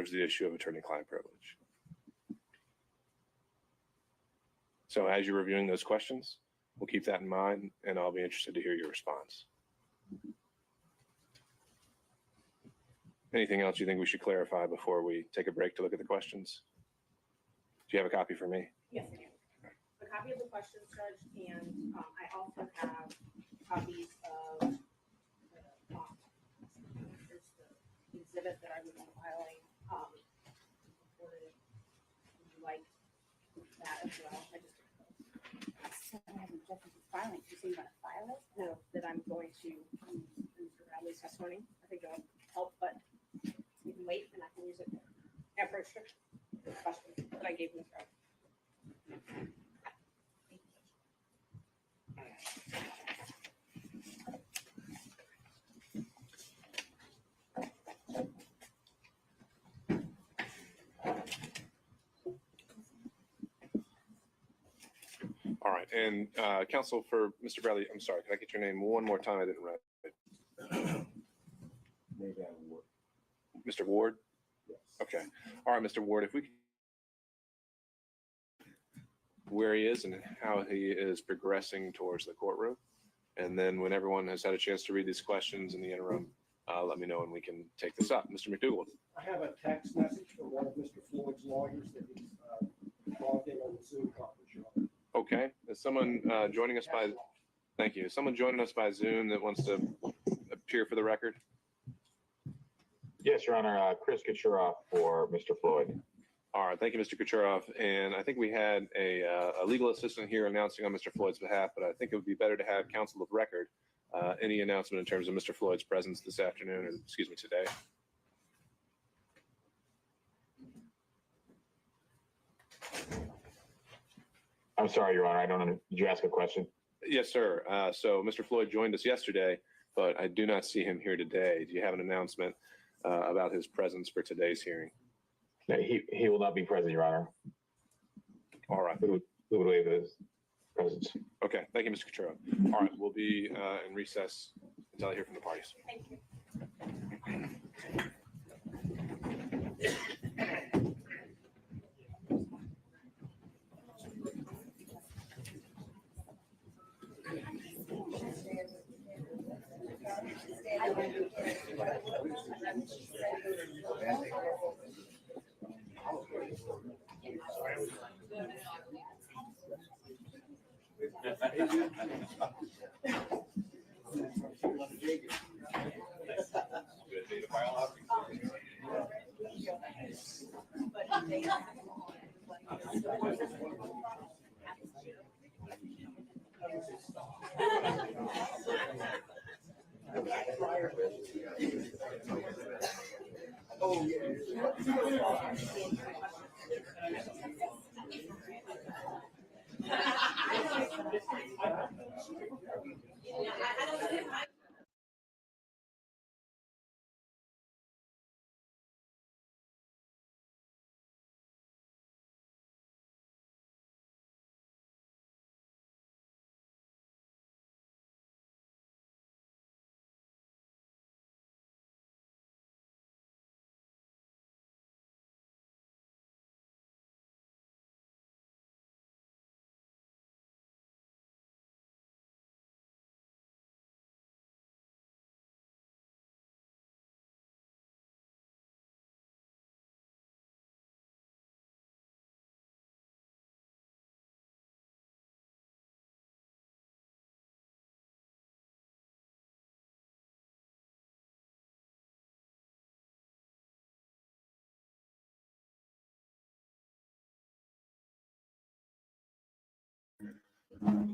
preserves the issue of attorney-client privilege. So as you're reviewing those questions, we'll keep that in mind, and I'll be interested to hear your response. Anything else you think we should clarify before we take a break to look at the questions? Do you have a copy for me? Yes, I do. A copy of the questions, Judge, and I also have copies of the exhibit that I was filing. Would you like that as well? I just filing. You say you want to file it? know that I'm going to use Mr. Bradley's testimony. I think it'll help, but you can wait and I can use it after the question that I gave Mr. Bradley. All right, and counsel for Mr. Bradley, I'm sorry, can I get your name one more time? I didn't write it. Mr. Ward? Yes. Okay. All right, Mr. Ward, if we could, where he is and how he is progressing towards the courtroom. And then when everyone has had a chance to read these questions in the interim, let me know and we can take this up. Mr. McDougall. I have a text message from one of Mr. Floyd's lawyers that he's logged in on the Zoom conference room. Okay. Is someone joining us by, thank you. Is someone joining us by Zoom that wants to appear for the record? Yes, Your Honor. Chris Kachuroff for Mr. Floyd. All right. Thank you, Mr. Kachuroff. And I think we had a legal assistant here announcing on Mr. Floyd's behalf, but I think it would be better to have counsel of record any announcement in terms of Mr. Floyd's presence this afternoon, or excuse me, today. I'm sorry, Your Honor. I don't know. Did you ask a question? Yes, sir. So Mr. Floyd joined us yesterday, but I do not see him here today. Do you have an announcement about his presence for today's hearing? No, he will not be present, Your Honor. All right. We would waive his presence. Okay. Thank you, Mr. Cottrell. All right. We'll be in recess until I hear from the parties. Thank you.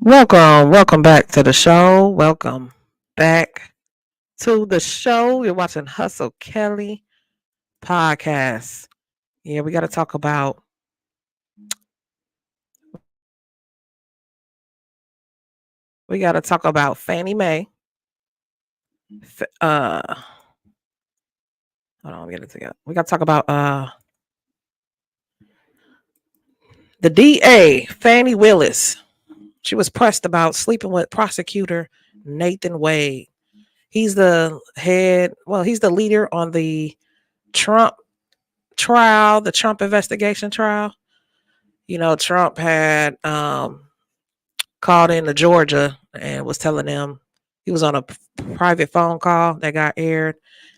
Welcome back to the show. Welcome back to the show. You're watching Hustle Kelly podcast. Yeah, we got to talk about Fannie Mae. Hold on, get it together. We got to talk about the D.A Fani Willis. She was pressed about sleeping with prosecutor Nathan Wade. He's the leader on the Trump trial, the Trump investigation trial. Trump had called into Georgia and was telling them he was on a private phone call that got aired,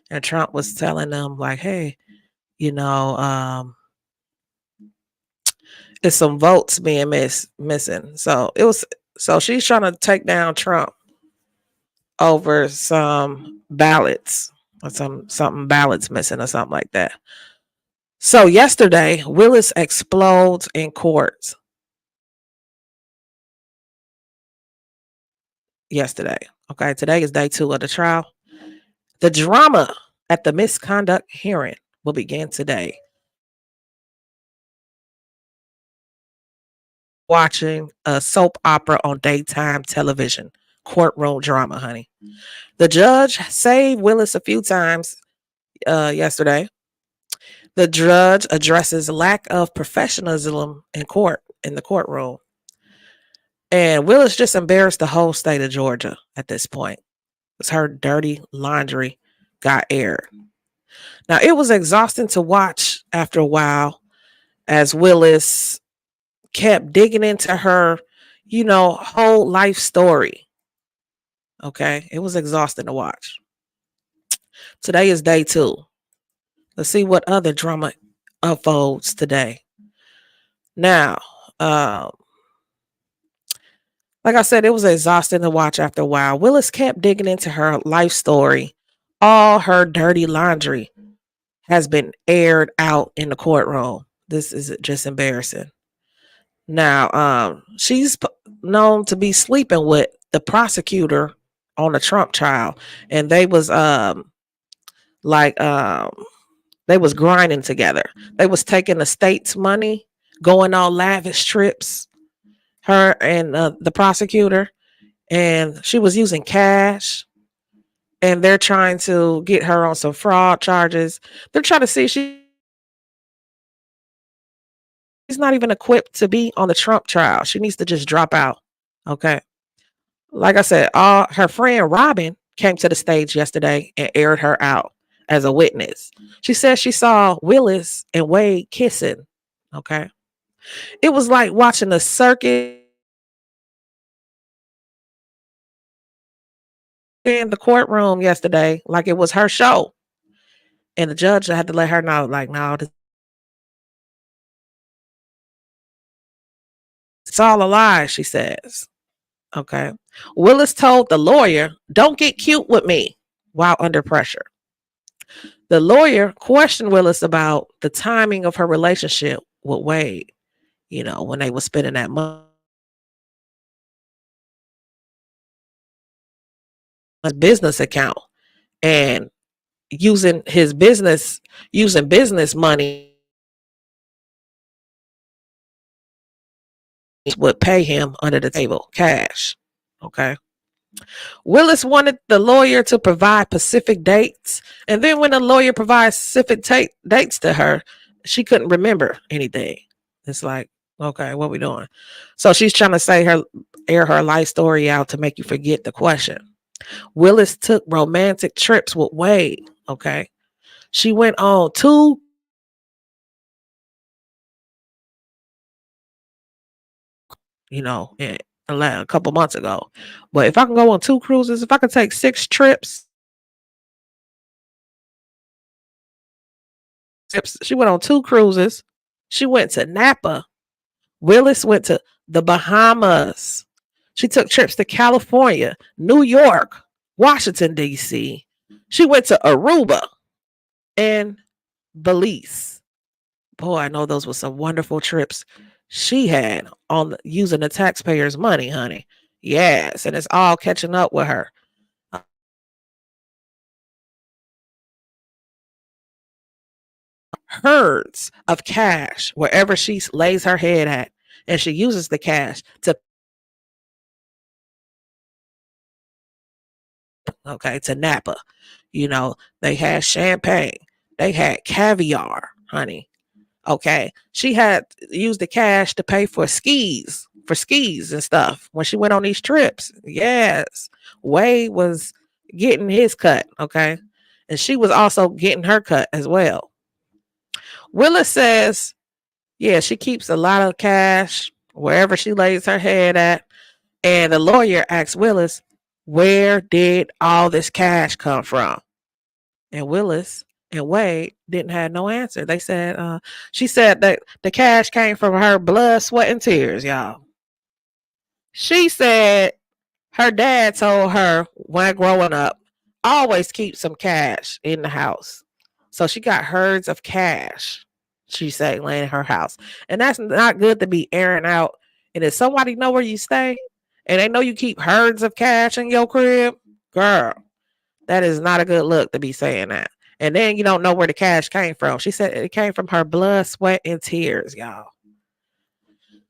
and Trump was telling them like, "Hey, it's some votes being missing." So she's trying to take down Trump over some ballots or something ballots missing or something like that. So yesterday, Willis explodes in court. Yesterday. Okay, today is day 2 of the trial. The drama at the misconduct hearing will begin today. Watching a soap opera on daytime television. Courtroom drama, honey. The judge saved Willis a few times yesterday. The judge addresses lack of professionalism in the courtroom. And Willis just embarrassed the whole state of Georgia at this point. Because her dirty laundry got aired. Now, it was exhausting to watch after a while as Willis kept digging into her, whole life story. Okay. It was exhausting to watch. Today is day 2. Let's see what other drama unfolds today. Now, like I said, it was exhausting to watch after a while. Willis kept digging into her life story. All her dirty laundry has been aired out in the courtroom. This is just embarrassing. Now, she's known to be sleeping with the prosecutor on the Trump trial, and they was they was grinding together. They was taking the state's money, going on lavish trips. Her and the prosecutor, and she was using cash, and they're trying to get her on some fraud charges. They're trying to see she's not even equipped to be on the Trump trial. She needs to just drop out. Okay. Like I said, her friend Robin came to the stage yesterday and aired her out as a witness. She said she saw Willis and Wade kissing. Okay. It was like watching a circus in the courtroom yesterday, like it was her show. And the judge had to let her know, like, no, it's all a lie, she says. Okay. Willis told the lawyer, don't get cute with me while under pressure. The lawyer questioned Willis about the timing of her relationship with Wade, when they were spending that money. Business account and using business money would pay him under the table cash. Okay. Willis wanted the lawyer to provide specific dates, and then when the lawyer provides specific dates to her, she couldn't remember anything. It's like, okay, what we doing? So she's trying to air her life story out to make you forget the question. Willis took romantic trips with Wade. Okay. She went on 2 a couple months ago. But if I can go on 2 cruises, if I could take 6 trips, she went on 2 cruises. She went to Napa. Willis went to the Bahamas. She took trips to California, New York, Washington, D.C. She went to Aruba and Belize. Boy, I know those were some wonderful trips she had on using the taxpayers' money, honey. Yes, and it's all catching up with her. Herds of cash wherever she lays her head at, and she uses the cash to Napa. They had champagne, they had caviar, honey. Okay. She had used the cash to pay for skis and stuff when she went on these trips. Yes. Wade was getting his cut. Okay. And she was also getting her cut as well. Willis says, yeah, she keeps a lot of cash wherever she lays her head at. And the lawyer asks Willis, where did all this cash come from? And Willis and Wade didn't have no answer. They said, she said that the cash came from her blood, sweat, and tears, y'all. She said her dad told her when growing up, always keep some cash in the house. So she got herds of cash, she said, laying in her house. And that's not good to be airing out. And if somebody know where you stay and they know you keep herds of cash in your crib, girl, that is not a good look to be saying that. And then you don't know where the cash came from. She said it came from her blood, sweat, and tears, y'all.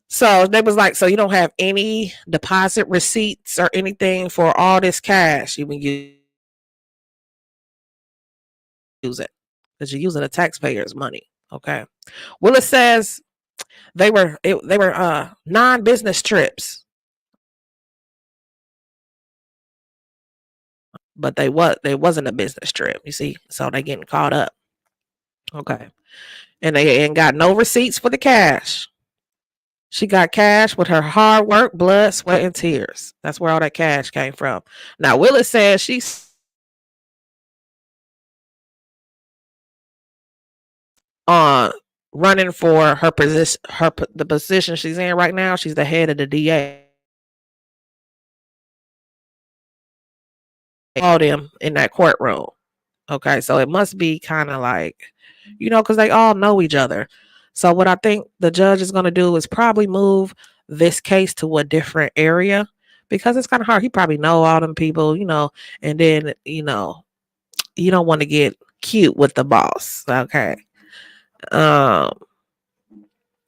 So they was like, so you don't have any deposit receipts or anything for all this cash. You can use it because you're using the taxpayers' money. Okay. Willis says they were non-business trips, but they wasn't a business trip. You see, so they getting caught up. Okay, and they ain't got no receipts for the cash. She got cash with her hard work, blood, sweat, and tears. That's where all that cash came from. Now, Willis says she's running for her position, the position she's in right now. She's the head of the DA. All them in that courtroom. Okay, so it must be kind of like, because they all know each other. So what I think the judge is going to do is probably move this case to a different area because it's kind of hard. He probably know all them people, and then, you don't want to get cute with the boss. Okay.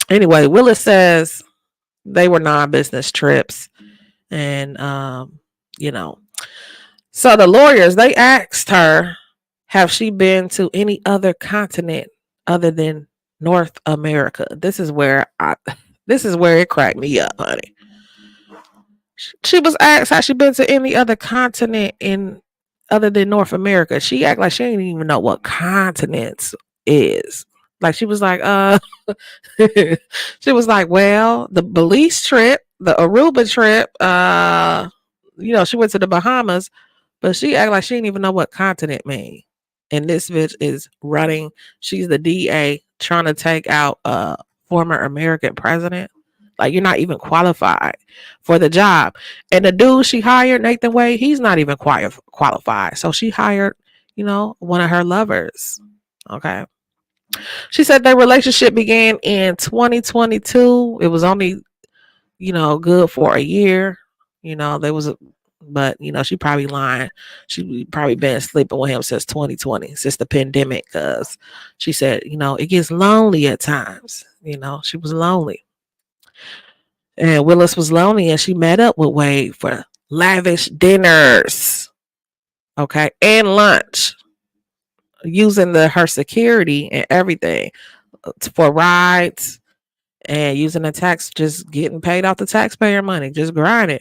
Anyway, Willis says they were non-business trips and, so the lawyers, they asked her, have she been to any other continent other than North America? This is where it cracked me up, honey. She was asked, has she been to any other continent other than North America? She act like she didn't even know what continents is. Like she was like, she was like, well, the Belize trip, the Aruba trip, she went to the Bahamas, but she act like she didn't even know what continent mean. And this bitch is running. She's the DA trying to take out a former American president. Like, you're not even qualified for the job. And the dude she hired, Nathan Wade, he's not even qualified. So she hired, one of her lovers. Okay. She said their relationship began in 2022. It was only, good for a year. But she probably lying. She probably been sleeping with him since 2020, since the pandemic, because she said, it gets lonely at times. She was lonely. And Willis was lonely, and she met up with Wade for lavish dinners, okay, and lunch, using her security and everything for rides and using the tax, just getting paid off the taxpayer money, just grinding.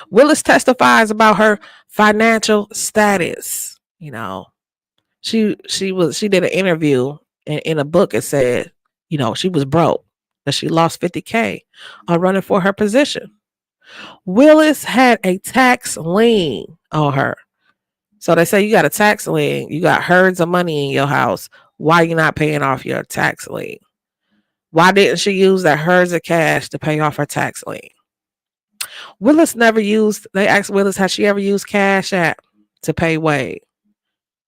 Willis testifies about her financial status. She did an interview in a book. It said, she was broke, that she lost $50K on running for her position. Willis had a tax lien on her. So they say you got a tax lien, you got herds of money in your house. Why are you not paying off your tax lien? Why didn't she use that herds of cash to pay off her tax lien? They asked Willis, has she ever used Cash App to pay Wade?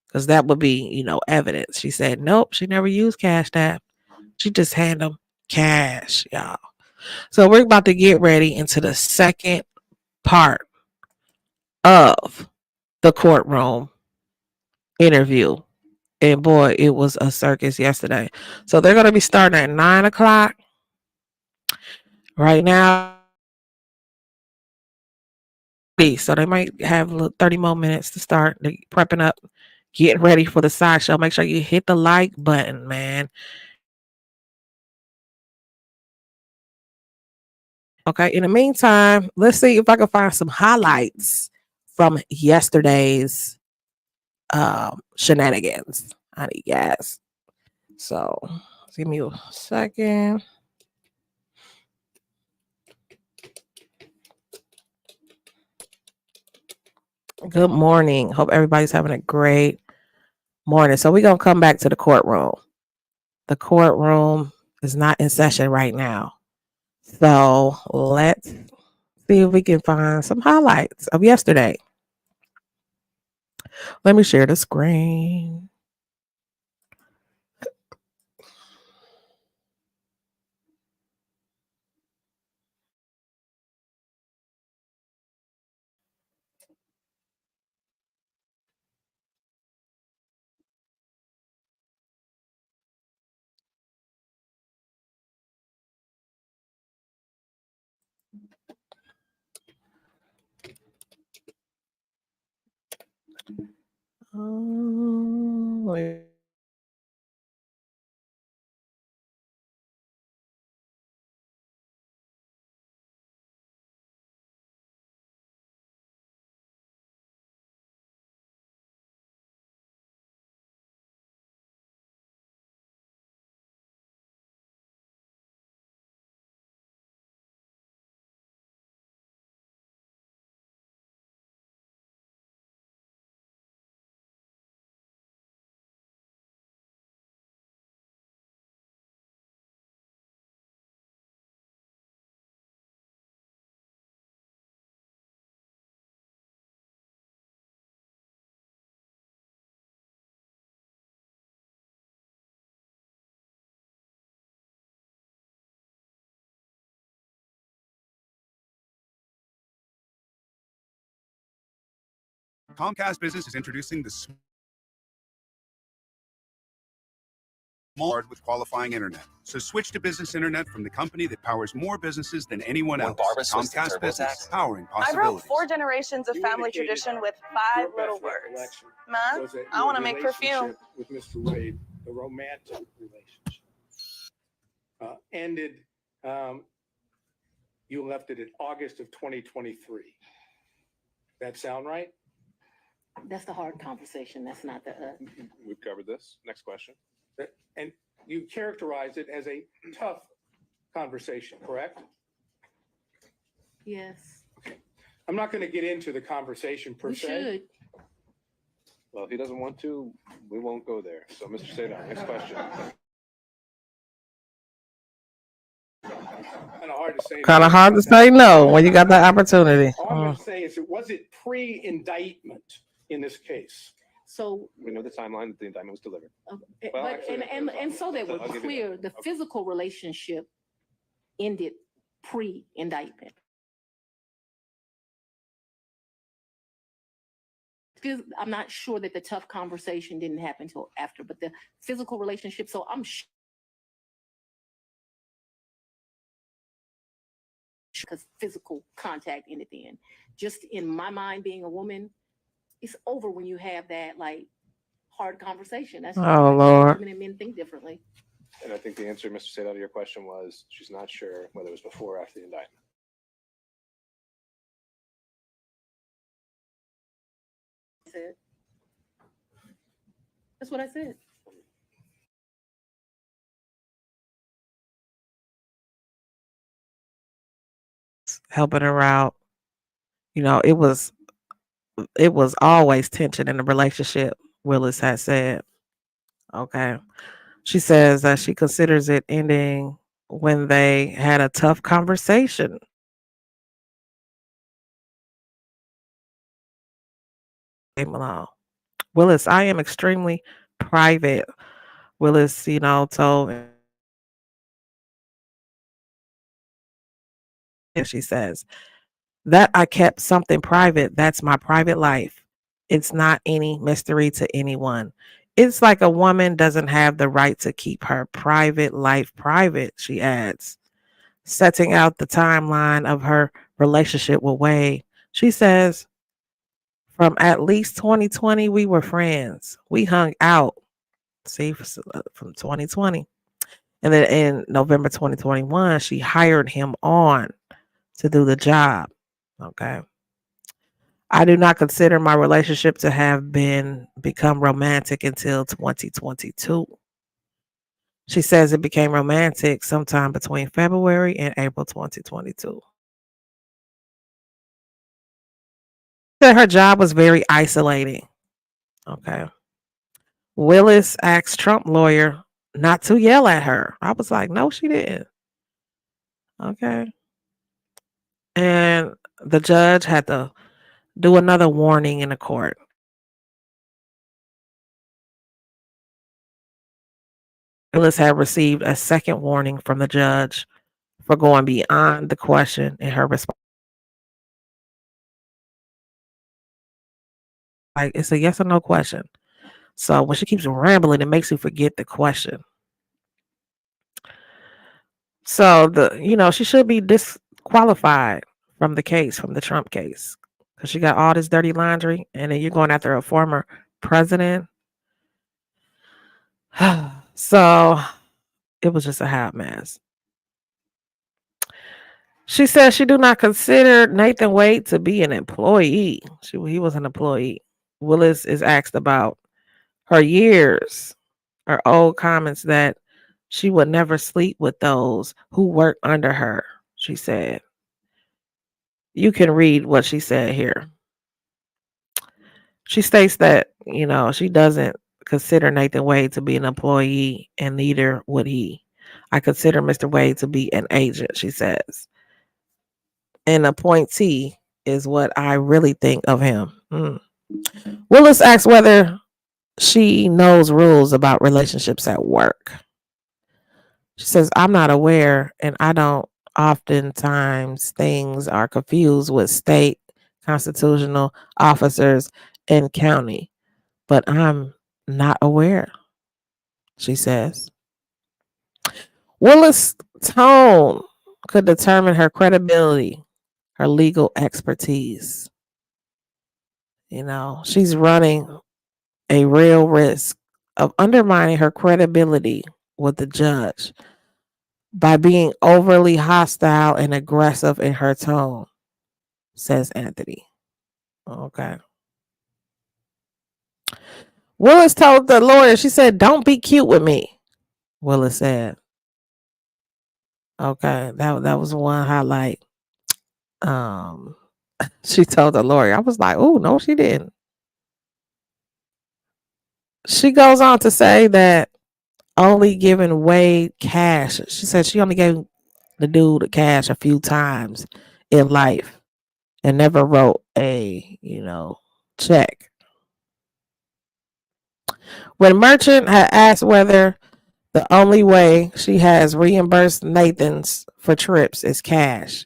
Because that would be, evidence. She said, nope, she never used Cash App. She just handed them cash, y'all. So we're about to get ready into the second part of the courtroom interview. And boy, it was a circus yesterday. So they're going to be starting at 9:00. Right now, so they might have 30 more minutes to start prepping up, getting ready for the sideshow. Make sure you hit the like button, man. Okay, in the meantime, let's see if I can find some highlights from yesterday's shenanigans. Honey, yes. So give me a second. Good morning. Hope everybody's having a great morning. So we're going to come back to the courtroom. The courtroom is not in session right now. So let's see if we can find some highlights of yesterday. Let me share the screen. Wait. Comcast Business is introducing the small card with qualifying internet. So switch to business internet from the company that powers more businesses than anyone else. Comcast Business, powering I wrote possibilities. 4 generations of You family indicated tradition with your 5 little best words. recollection Ma, was that I your want to make perfume. relationship with Mr. Wade, the romantic relationship, ended. You left it in August of 2023. That sound right? That's the hard conversation. That's not the. We've covered this. Next question. And you characterize it as a tough conversation, correct? Yes. I'm not going to get into the conversation per We se. should. Well, if he doesn't want to, we won't go there. So, Mr. Sadar, next question. Kind of hard to Kind of hard to say say. no when you got that opportunity. All I'm going to say is, was it pre-indictment in this case? So, We know the timeline that the indictment was delivered. but Well, actually, and so that we're I'll give you clear, that. the Okay. physical relationship ended pre-indictment. I'm not sure that the tough conversation didn't happen until after, but the physical relationship. So I'm sure because physical contact ended then. Just in my mind, being a woman, it's over when you have that like hard conversation. That's Oh, Lord. Women and men think differently. And I think the answer, Mr. Sadar, to your question was she's not sure whether it was before or after the indictment. That's what I said. Helping her out. You know, it was always tension in the relationship, Willis had said. Okay. She says that she considers it ending when they had a tough conversation. Leave him alone. Willis, I am extremely private. Willis, told she says that I kept something private. That's my private life. It's not any mystery to anyone. It's like a woman doesn't have the right to keep her private life private, she adds, setting out the timeline of her relationship with Wade. She says, from at least 2020, we were friends. We hung out. See, from 2020. And then in November 2021, she hired him on to do the job. Okay. I do not consider my relationship to have become romantic until 2022. She says it became romantic sometime between February and April 2022. Said her job was very isolating. Okay. Willis asked Trump lawyer not to yell at her. I was like, no, she didn't. Okay. And the judge had to do another warning in the court. Willis had received a second warning from the judge for going beyond the question in her response. Like, it's a yes or no question. So when she keeps rambling, it makes you forget the question. So she should be disqualified from the case, from the Trump case, because she got all this dirty laundry, and then you're going after a former president. So it was just a hot mess. She says she do not consider Nathan Wade to be an employee. He was an employee. Willis is asked about her old comments that she would never sleep with those who work under her, she said. You can read what she said here. She states that, she doesn't consider Nathan Wade to be an employee, and neither would he. I consider Mr. Wade to be an agent, she says. An appointee is what I really think of him. Willis asks whether she knows rules about relationships at work. She says, I'm not aware, and I don't. Oftentimes things are confused with state constitutional officers and county, but I'm not aware, she says. Willis' tone could determine her credibility, her legal expertise. She's running a real risk of undermining her credibility with the judge by being overly hostile and aggressive in her tone, says Anthony. Okay. Willis told the lawyer, she said, don't be cute with me, Willis said. Okay, that was one highlight. She told the lawyer. I was like, oh, no, she didn't. She goes on to say that only giving Wade cash. She said she only gave the dude the cash a few times in life and never wrote a, check. When Merchant had asked whether the only way she has reimbursed Nathan's for trips is cash,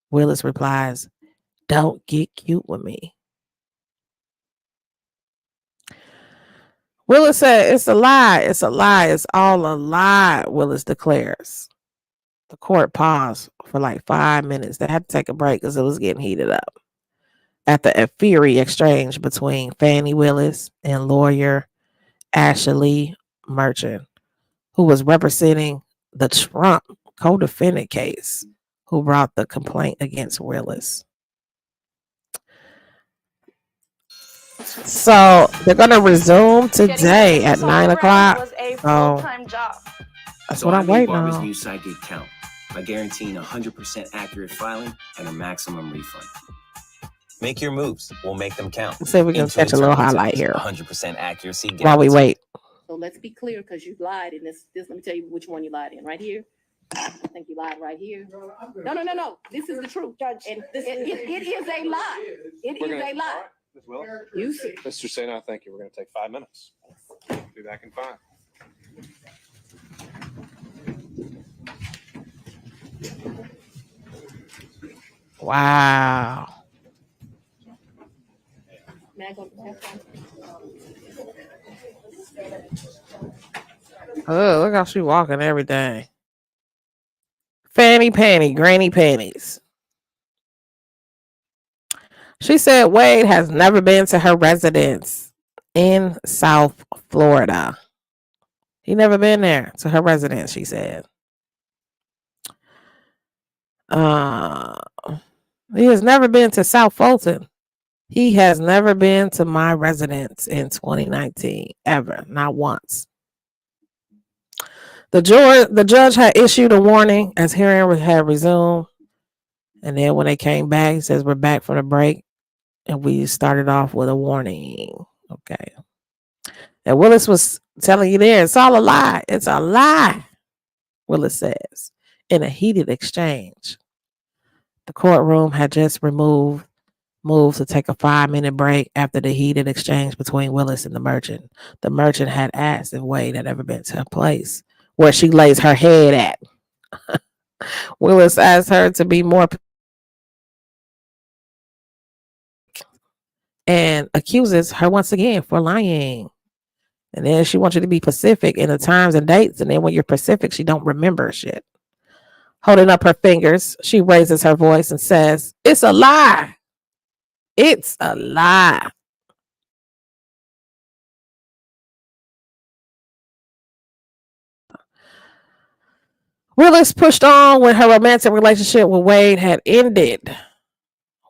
Willis replies, don't get cute with me. Willis said, it's a lie. It's a lie. It's all a lie, Willis declares. The court paused for like 5 minutes. They had to take a break because it was getting heated up. After a fiery exchange between Fani Willis and lawyer Ashley Merchant, who was representing the Trump co-defendant case, who brought the complaint against Willis. So they're going to resume today at 9 o'clock. So that's what I'm waiting on. New site did count by guaranteeing 100% accurate filing and a maximum refund. Make your moves. We'll make them count. Let's see if we can catch a little highlight here 100% accuracy while we wait. So let's be clear, because you lied in this. Let me tell you which one you lied in. Right here. I think you lied right here. No. This is the truth, Judge. And it is a lie. It is a lie. Ms. Willis? You see. Mr. Sena, thank you. We're going to take 5 minutes. Be back in 5. Wow. May I go to the test? Oh, look how she walking every day. Fanny panty, granny panties. She said Wade has never been to her residence in South Florida. He never been there to her residence, she said. He has never been to South Fulton. He has never been to my residence in 2019, ever, not once. The judge had issued a warning as hearing had resumed. And then when they came back, he says, we're back from the break. And we started off with a warning. Okay. And Willis was telling you there, it's all a lie. It's a lie, Willis says, in a heated exchange. The courtroom had just moved to take a 5-minute break after the heated exchange between Willis and the merchant. The merchant had asked if Wade had ever been to a place where she lays her head at. Willis asked her to be more and accuses her once again for lying. And then she wants you to be specific in the times and dates. And then when you're specific, she don't remember shit. Holding up her fingers, she raises her voice and says, it's a lie. It's a lie. Willis pushed on when her romantic relationship with Wade had ended.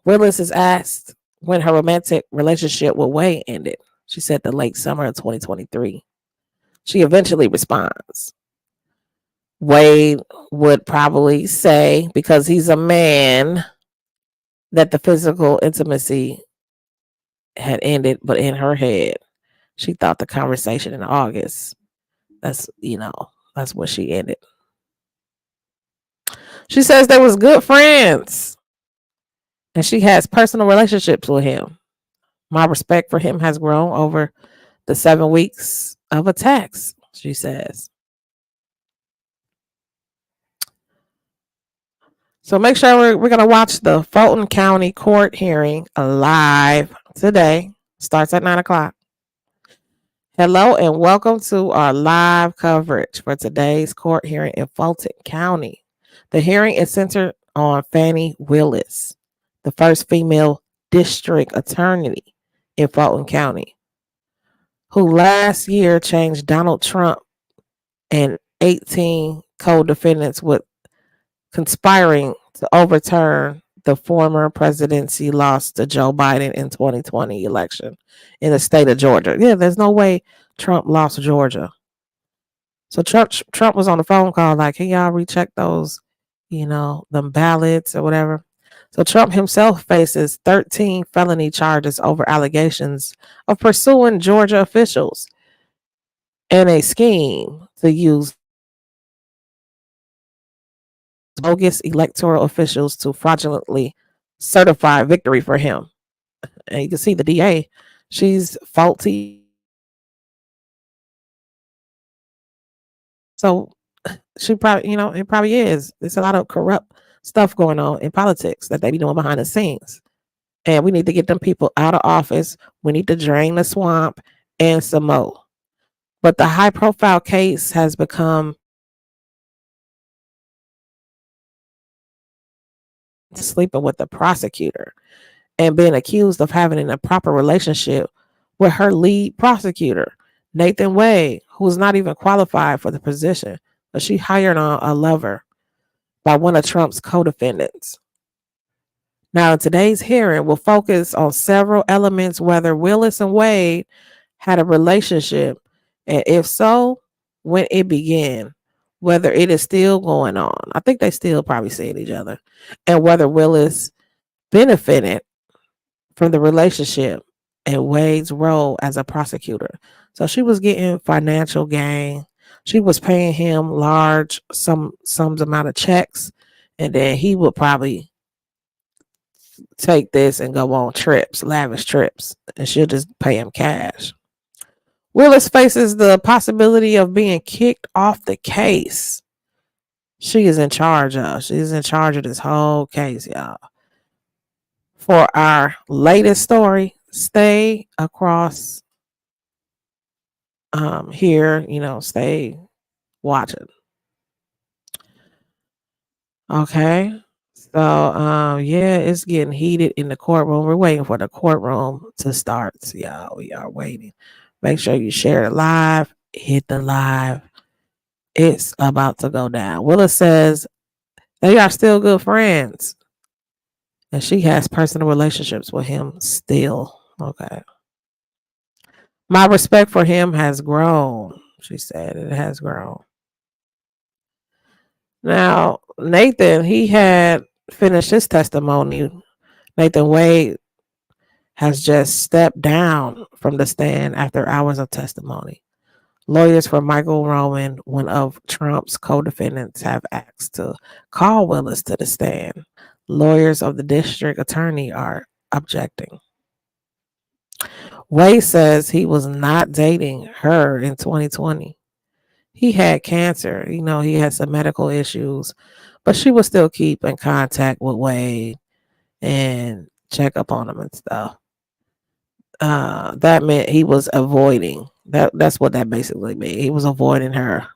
Willis is asked when her romantic relationship with Wade ended. She said the late summer of 2023. She eventually responds. Wade would probably say, because he's a man, that the physical intimacy had ended, but in her head, she thought the conversation in August, that's what she ended. She says they was good friends and she has personal relationships with him. My respect for him has grown over the 7 weeks of attacks, she says. So make sure we're going to watch the Fulton County Court hearing live today. Starts at 9:00. Hello and welcome to our live coverage for today's court hearing in Fulton County. The hearing is centered on Fani Willis, the first female district attorney in Fulton County, who last year changed Donald Trump and 18 co-defendants with conspiring to overturn the former presidency loss to Joe Biden in 2020 election in the state of Georgia. Yeah, there's no way Trump lost Georgia. So Trump was on the phone call like, can y'all recheck those, them ballots or whatever. So Trump himself faces 13 felony charges over allegations of pursuing Georgia officials and a scheme to use bogus electoral officials to fraudulently certify victory for him. And you can see the DA, she's faulty. So she probably, it probably is. There's a lot of corrupt stuff going on in politics that they be doing behind the scenes. And we need to get them people out of office. We need to drain the swamp and some more. But the high profile case has become sleeping with the prosecutor and being accused of having an improper relationship with her lead prosecutor, Nathan Wade, who's not even qualified for the position, but she hired on a lover by one of Trump's co-defendants. Now, in today's hearing, we'll focus on several elements, whether Willis and Wade had a relationship, and if so, when it began, whether it is still going on. I think they still probably seeing each other, and whether Willis benefited from the relationship and Wade's role as a prosecutor. So she was getting financial gain. She was paying him large sums amount of checks, and then he would probably take this and go on trips, lavish trips, and she'll just pay him cash. Willis faces the possibility of being kicked off the case. She's in charge of this whole case, y'all. For our latest story, stay across here, stay watching. Okay. So yeah, it's getting heated in the courtroom. We're waiting for the courtroom to start. Y'all, we are waiting. Make sure you share it live. Hit the live. It's about to go down. Willis says they are still good friends. And she has personal relationships with him still. Okay. My respect for him has grown, she said. It has grown. Now, Nathan, he had finished his testimony. Nathan Wade has just stepped down from the stand after hours of testimony. Lawyers for Michael Roman, one of Trump's co-defendants, have asked to call Willis to the stand. Lawyers of the district attorney are objecting. Wade says he was not dating her in 2020. He had cancer. He had some medical issues, but she would still keep in contact with Wade and check up on him and stuff. That meant he was avoiding. That's what that basically meant. He was avoiding her.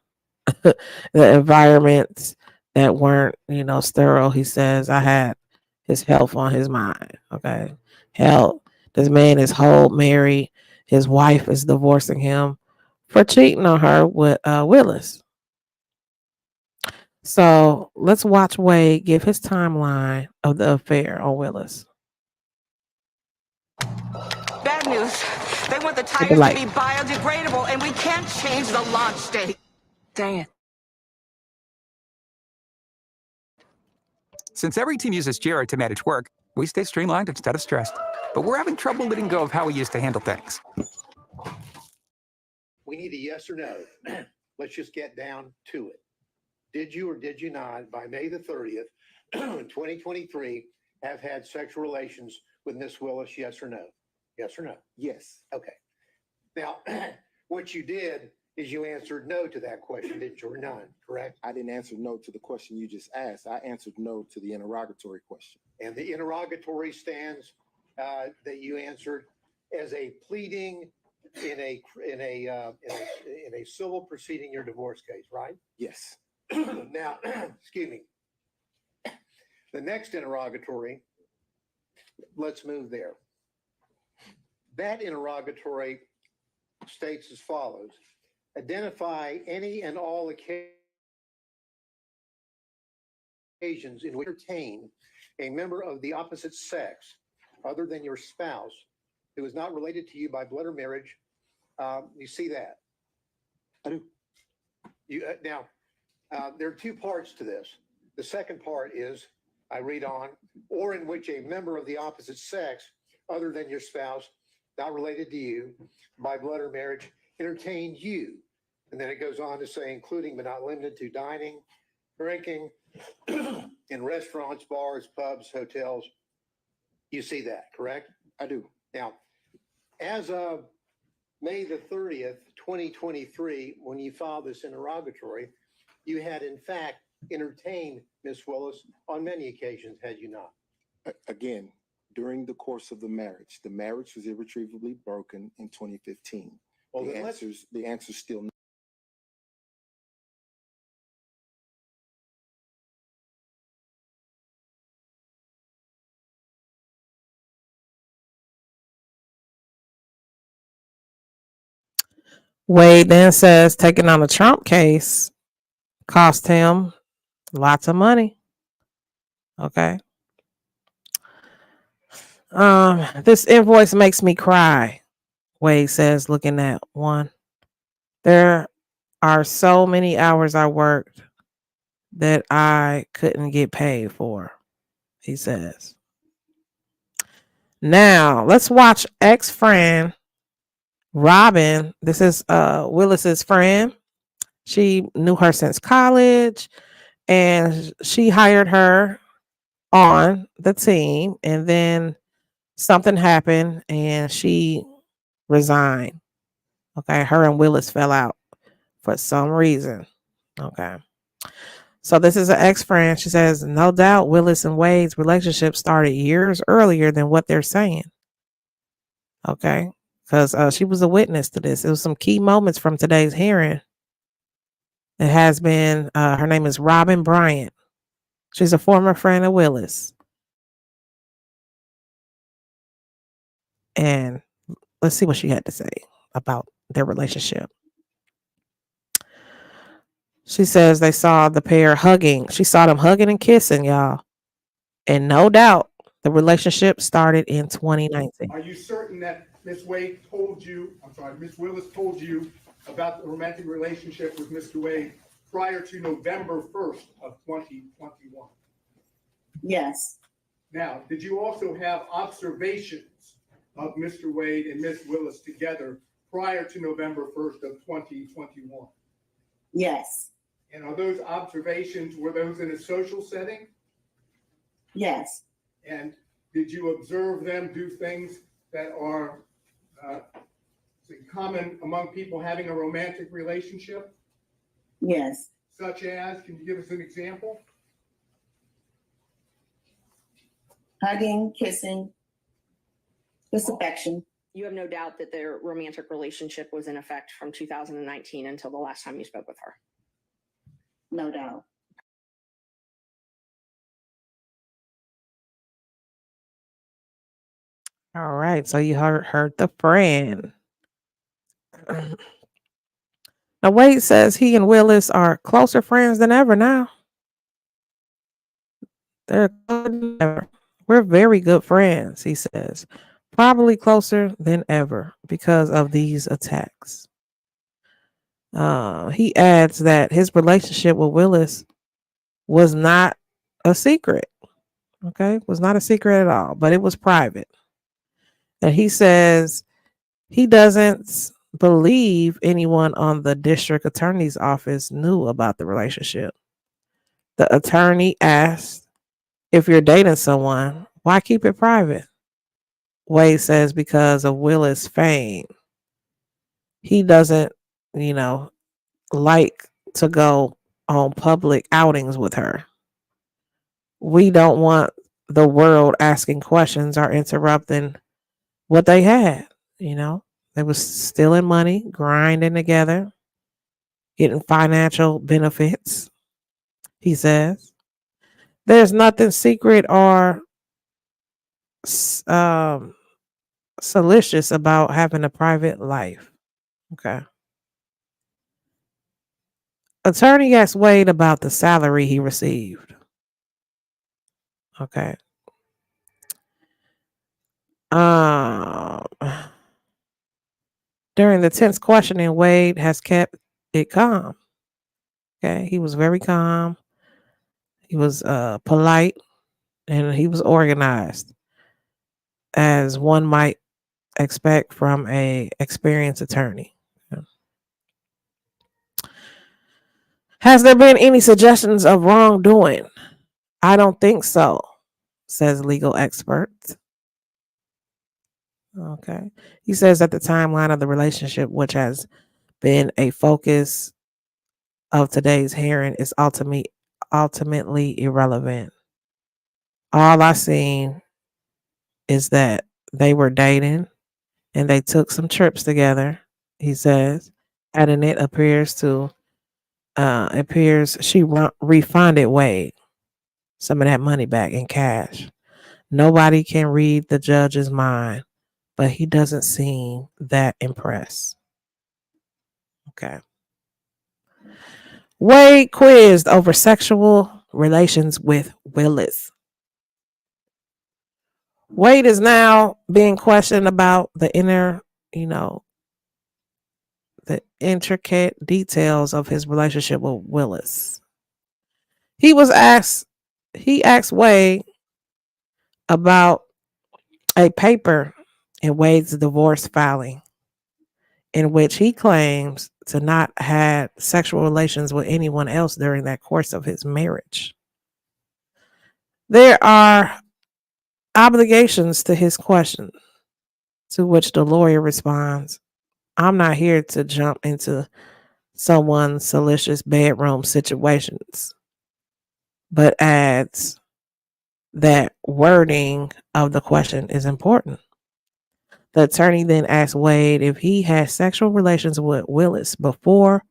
The environments that weren't, sterile. He says, I had his health on his mind. Okay. Hell, this man is whole, married. His wife is divorcing him for cheating on her with Willis. So let's watch Wade give his timeline of the affair on Willis. Bad news. They want the the tires to light. be biodegradable, and we can't change the launch date. Dang it. Since every team uses Jira to manage work, we stay streamlined instead of stressed. But we're having trouble letting go of how we used to handle things. We need a yes or no. Let's just get down to it. Did you or did you not, by May the 30th, 2023, have had sexual relations with Miss Willis, yes or no? Yes or no? Yes. Okay. Now, what you did is you answered no to that question, didn't you, or none, correct? I didn't answer no to the question you just asked. I answered no to the interrogatory question. And the interrogatory stands that you answered as a pleading in a civil proceeding, your divorce case, right? Yes. Now, excuse me. The next interrogatory, let's move there. That interrogatory states as follows: identify any and all occasions in which you entertain a member of the opposite sex other than your spouse who is not related to you by blood or marriage. You see that? I do. Now, there are two parts to this. The second part is, I read on, or in which a member of the opposite sex other than your spouse, not related to you by blood or marriage, entertain you. And then it goes on to say, including but not limited to dining, drinking, in restaurants, bars, pubs, hotels. You see that, correct? I do. Now, as of May the 30th, 2023, when you filed this interrogatory, you had in fact entertained Miss Willis on many occasions, had you not? Again, during the course of the marriage was irretrievably broken in 2015. Well, the then let's- answer's still no. Wade then says taking on the Trump case cost him lots of money. Okay. This invoice makes me cry, Wade says, looking at one. There are so many hours I worked that I couldn't get paid for, he says. Now, let's watch ex-friend Robin. This is Willis's friend. She knew her since college, and she hired her on the team, and then something happened and she resigned. Okay, her and Willis fell out for some reason. Okay. So this is an ex-friend. She says, no doubt Willis and Wade's relationship started years earlier than what they're saying. Okay. Because she was a witness to this. It was some key moments from today's hearing. It has been, her name is Robin Bryant. She's a former friend of Willis. And let's see what she had to say about their relationship. She says they saw the pair hugging. She saw them hugging and kissing, y'all. And no doubt the relationship started in 2019. Are you certain that Miss Wade told you, Miss Willis told you about the romantic relationship with Mr. Wade prior to November 1st of 2021? Yes. Now, did you also have observations of Mr. Wade and Ms. Willis together prior to November 1st of 2021? Yes. And are those observations, were those in a social setting? Yes. And did you observe them do things that are common among people having a romantic relationship? Yes. Such as, can you give us an example? Hugging, kissing, just affection. You have no doubt that their romantic relationship was in effect from 2019 until the last time you spoke with her. No doubt. All right. So you heard the friend. Now Wade says he and Willis are closer friends than ever now. They're closer than ever. We're very good friends, he says. Probably closer than ever because of these attacks. He adds that his relationship with Willis was not a secret. Okay, was not a secret at all, but it was private. And he says he doesn't believe anyone on the district attorney's office knew about the relationship. The attorney asked, if you're dating someone, why keep it private? Wade says because of Willis' fame. He doesn't, like to go on public outings with her. We don't want the world asking questions or interrupting what they had. They was stealing money, grinding together, getting financial benefits. He says there's nothing secret or salacious about having a private life. Okay. Attorney asked Wade about the salary he received. Okay. During the tense questioning, Wade has kept it calm. Okay. He was very calm. He was polite and he was organized, as one might expect from a experienced attorney. Has there been any suggestions of wrongdoing? I don't think so, says legal expert. Okay. He says that the timeline of the relationship, which has been a focus of today's hearing, is ultimately irrelevant. All I seen is that they were dating and they took some trips together, he says, and it appears she refunded Wade some of that money back in cash. Nobody can read the judge's mind, but he doesn't seem that impressed. Okay. Wade quizzed over sexual relations with Willis. Wade is now being questioned about the the intricate details of his relationship with Willis. He asked Wade about a paper in Wade's divorce filing in which he claims to not have sexual relations with anyone else during that course of his marriage. There are obligations to his question, to which the lawyer responds, I'm not here to jump into someone's salacious bedroom situations, but adds that wording of the question is important. The attorney then asked Wade if he had sexual relations with Willis before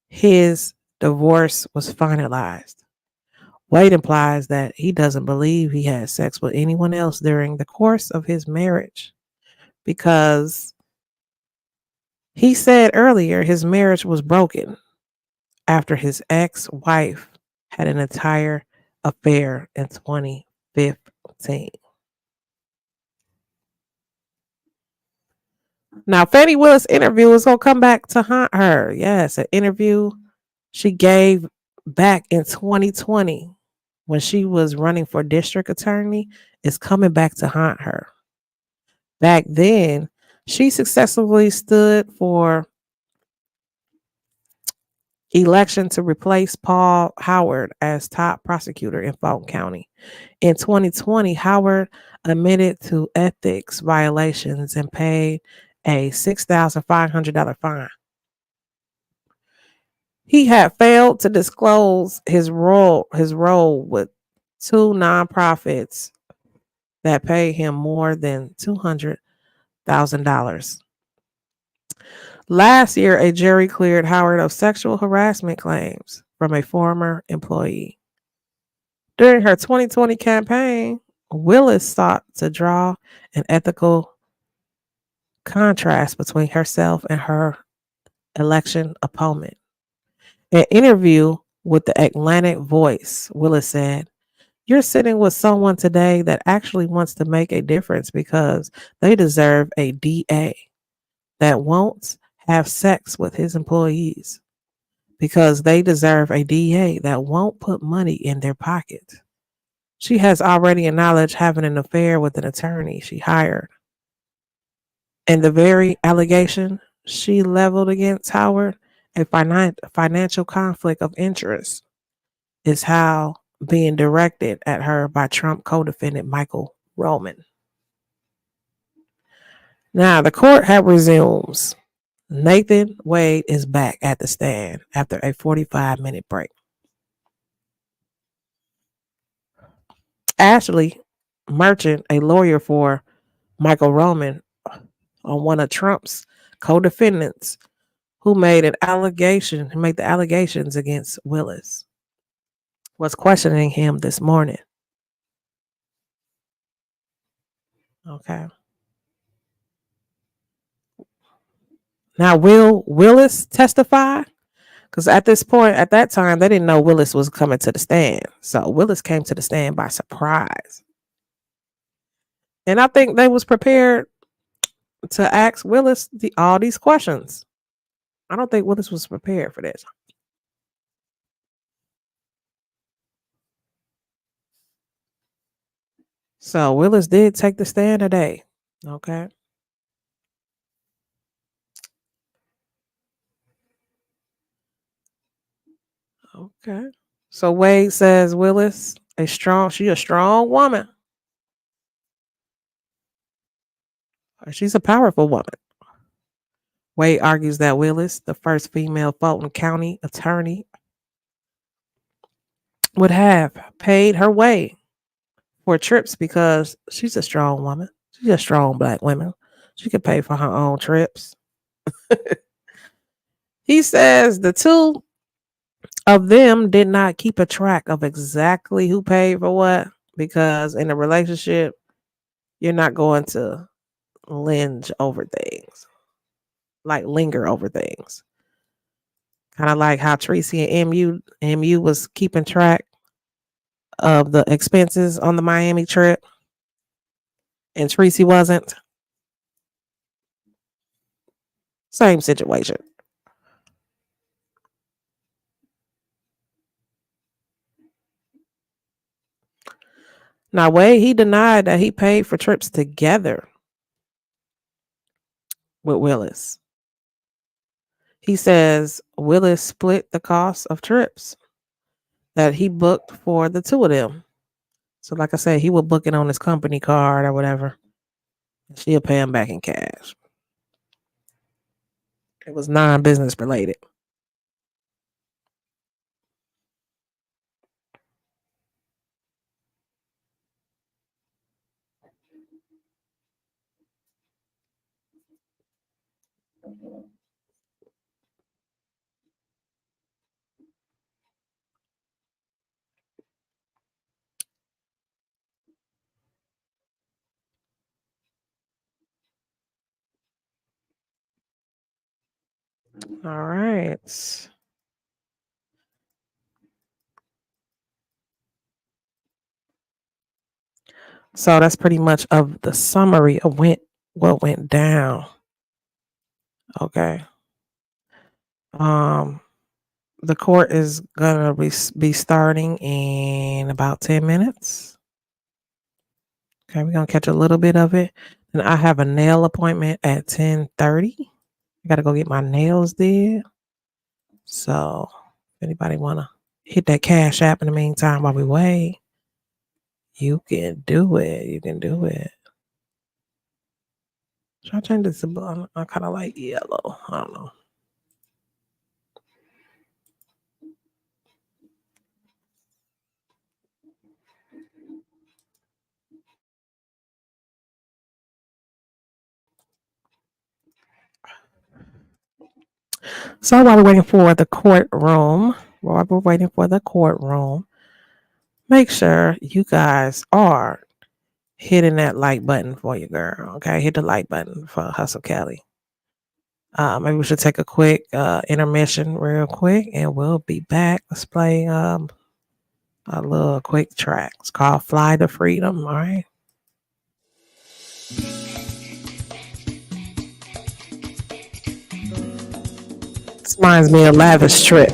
his divorce was finalized. Wade implies that he doesn't believe he had sex with anyone else during the course of his marriage because he said earlier his marriage was broken after his ex-wife had an entire affair in 2015. Now, Fani Willis' interview is going to come back to haunt her. Yes, an interview she gave back in 2020 when she was running for district attorney is coming back to haunt her. Back then, she successfully stood for election to replace Paul Howard as top prosecutor in Fulton County. In 2020, Howard admitted to ethics violations and paid a $6,500 fine. He had failed to disclose his role with two nonprofits that paid him more than $200,000. Last year, a jury cleared Howard of sexual harassment claims from a former employee. During her 2020 campaign, Willis sought to draw an ethical contrast between herself and her election opponent. In an interview with the Atlantic Voice, Willis said, "You're sitting with someone today that actually wants to make a difference because they deserve a DA that won't have sex with his employees, because they deserve a DA that won't put money in their pocket. She has already acknowledged having an affair with an attorney she hired. And the very allegation she leveled against Howard, a financial conflict of interest, is how being directed at her by Trump co-defendant Michael Roman." Now, the court had resumed. Nathan Wade is back at the stand after a 45-minute break. Ashley Merchant, a lawyer for Michael Roman, on one of Trump's co-defendants, who made the allegations against Willis, was questioning him this morning. Okay. Now, will Willis testify? Because at that time, they didn't know Willis was coming to the stand. So Willis came to the stand by surprise. And I think they was prepared to ask Willis all these questions. I don't think Willis was prepared for this. So Willis did take the stand today. Okay. Okay. So Wade says Willis, she a strong woman. She's a powerful woman. Wade argues that Willis, the first female Fulton County attorney, would have paid her way for trips because she's a strong woman. She's a strong Black woman. She could pay for her own trips. He says the two of them did not keep a track of exactly who paid for what, because in a relationship, you're not going to linger over things. Kind of like how Tracy and MU was keeping track of the expenses on the Miami trip, and Tracy wasn't. Same situation. Now, Wade, he denied that he paid for trips together with Willis. He says Willis split the cost of trips that he booked for the two of them. So like I said, he would book it on his company card or whatever. She'll pay him back in cash. It was non-business related. All right. So that's pretty much of the summary of what went down. Okay. The court is gonna be starting in about 10 minutes. Okay, we're gonna catch a little bit of it. And I have a nail appointment at 10:30. I gotta go get my nails did. So if anybody wanna hit that Cash App in the meantime while we wait, you can do it. You can do it. Should I change this to blue? I kind of like yellow. I don't know. So while we're waiting for the courtroom, make sure you guys are hitting that like button for your girl. Okay, hit the like button for Hustle Kelly. Maybe we should take a quick intermission real quick, and we'll be back. Let's play a little quick track. It's called Fly to Freedom. All right. This reminds me of Lavish Trip.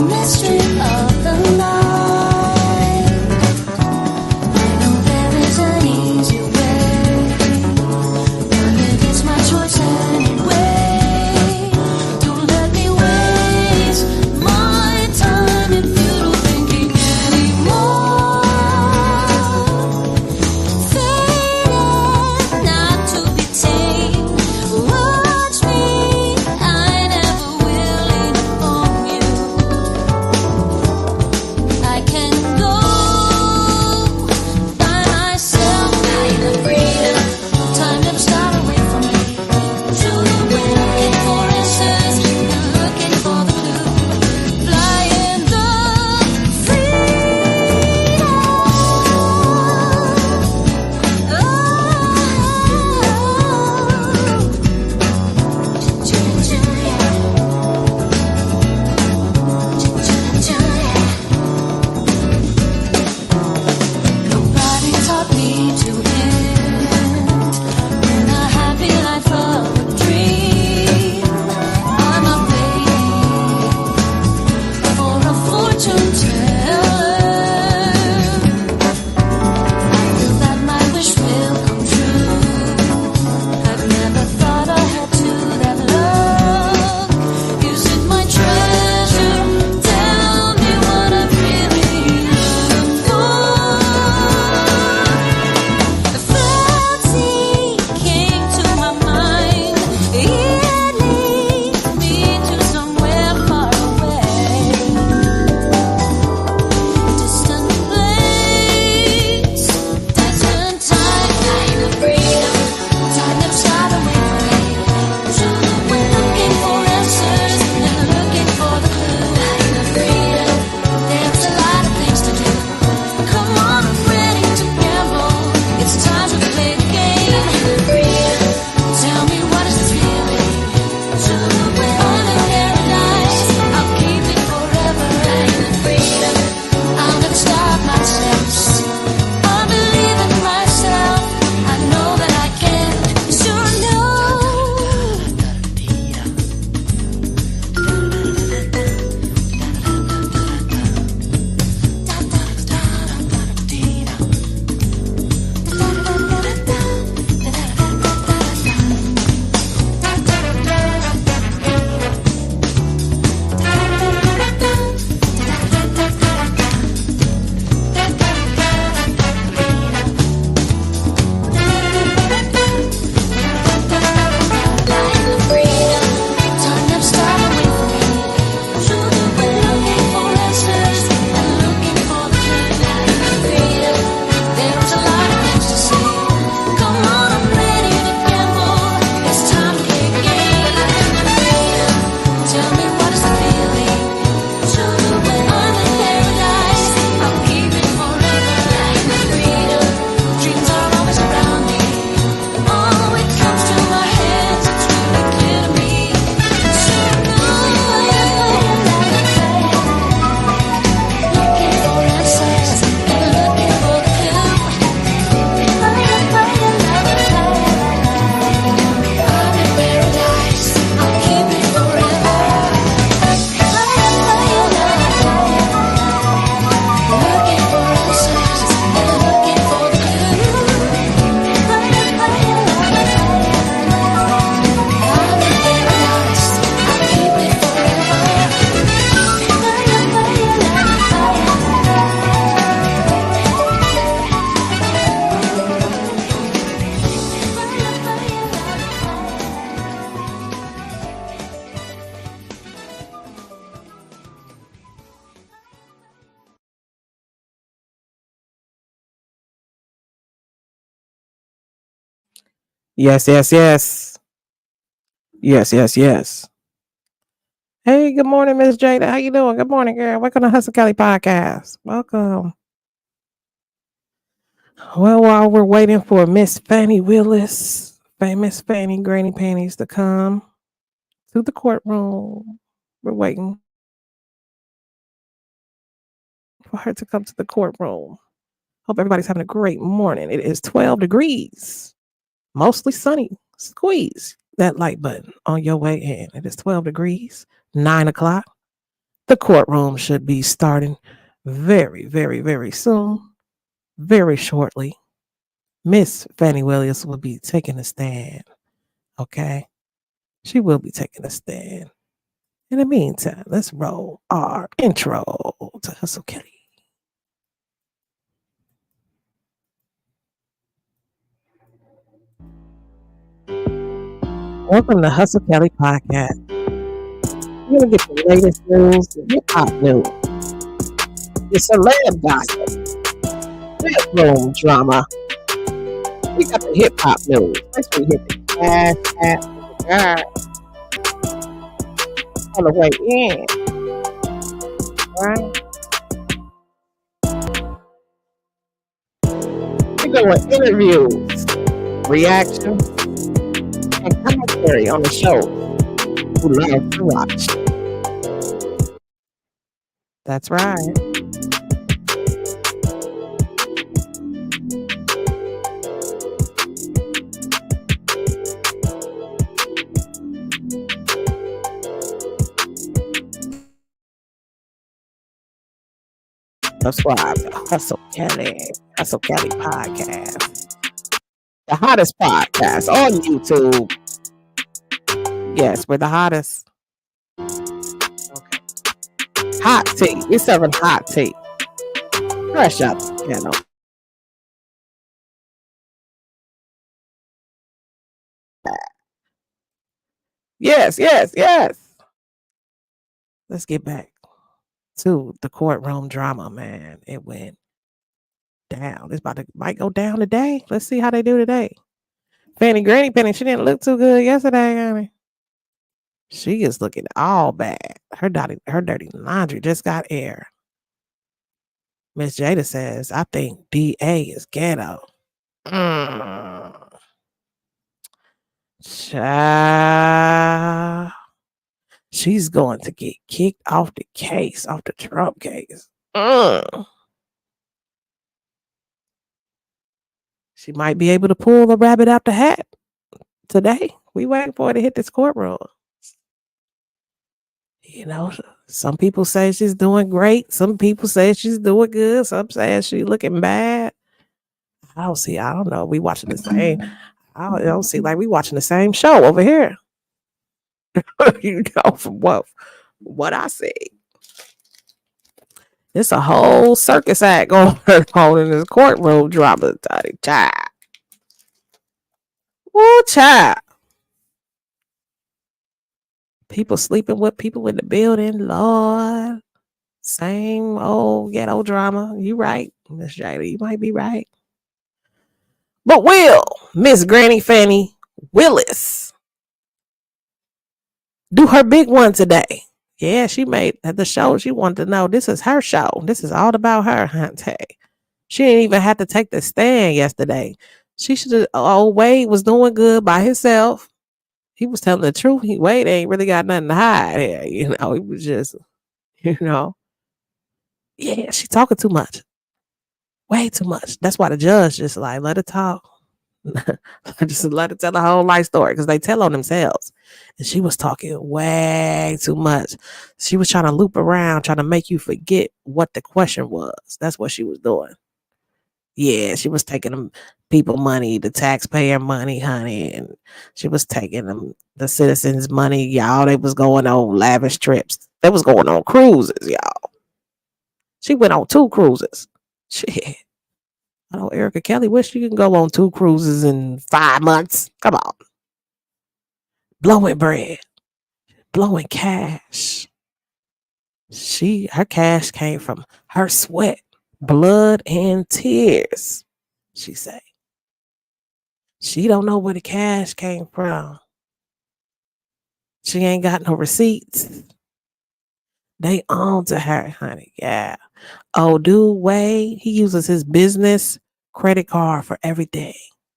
Mystery of the night. Yes, yes, yes. Yes, yes, yes. Hey, good morning, Miss Jada. How you doing? Good morning, girl. Welcome to Hustle Kelly Podcast. Welcome. Well, while we're waiting for Miss Fani Willis, famous Fanny Granny Panties to come to the courtroom, we're waiting for her to come to the courtroom. Hope everybody's having a great morning. It is 12 degrees, mostly sunny. Squeeze that like button on your way in. It is 12 degrees, 9 o'clock. The courtroom should be starting very, very, very soon, very shortly. Miss Fani Willis will be taking a stand. Okay? She will be taking a stand. In the meantime, let's roll our intro to Hustle Kelly. Welcome to Hustle Kelly Podcast. You're going to get the latest news, the hip hop news, the celeb gossip, bedroom drama. We got the hip hop news. First we hit the gas on the way in. Right? We're doing interviews, reactions, and commentary on the show. Who love to watch. That's right. Subscribe to Hustle Kelly Podcast. The hottest podcast on YouTube. Yes, we're the hottest. Okay. Hot tea. We're serving hot tea. Fresh up, you know. Yes, yes, yes. Let's get back to the courtroom drama, man. It went down. It's might go down today. Let's see how they do today. Fanny Granny Penny, she didn't look too good yesterday, honey. She is looking all bad. Her dirty laundry just got air. Miss Jada says, I think D.A is ghetto. Child. She's going to get kicked off the case, off the Trump case. She might be able to pull the rabbit out the hat today. We waiting for her to hit this courtroom. You know, some people say she's doing great. Some people say she's doing good. Some say she's looking bad. I don't know. We watching the same. I don't see like we watching the same show over here. You know, from what I see. It's a whole circus act going on in this courtroom drama. Child. Woo, child. People sleeping with people in the building, Lord. Same old ghetto drama. You right, Miss Jada. You might be right. But will Miss Granny Fani Willis do her big one today? Yeah, she made the show. She wanted to know this is her show. This is all about her, Hunte. She didn't even have to take the stand yesterday. She should have. Oh, Wade was doing good by himself. He was telling the truth. Wade ain't really got nothing to hide here. You know, he was just, you know. Yeah, she talking too much. Way too much. That's why the judge just like, let her talk. Just let her tell the whole life story because they tell on themselves. And she was talking way too much. She was trying to loop around, trying to make you forget what the question was. That's what she was doing. Yeah, she was taking them people money, the taxpayer money, honey, and she was taking them the citizens' money, y'all. They was going on lavish trips. They was going on cruises, y'all. She went on 2 cruises. Shit. I know Erica Kelly wish you can go on 2 cruises in 5 months. Come on. Blowing bread. Blowing cash. Her cash came from her sweat, blood, and tears, she say. She don't know where the cash came from. She ain't got no receipts. They own to her, honey. Yeah. Oh, dude, Wade, he uses his business credit card for everything.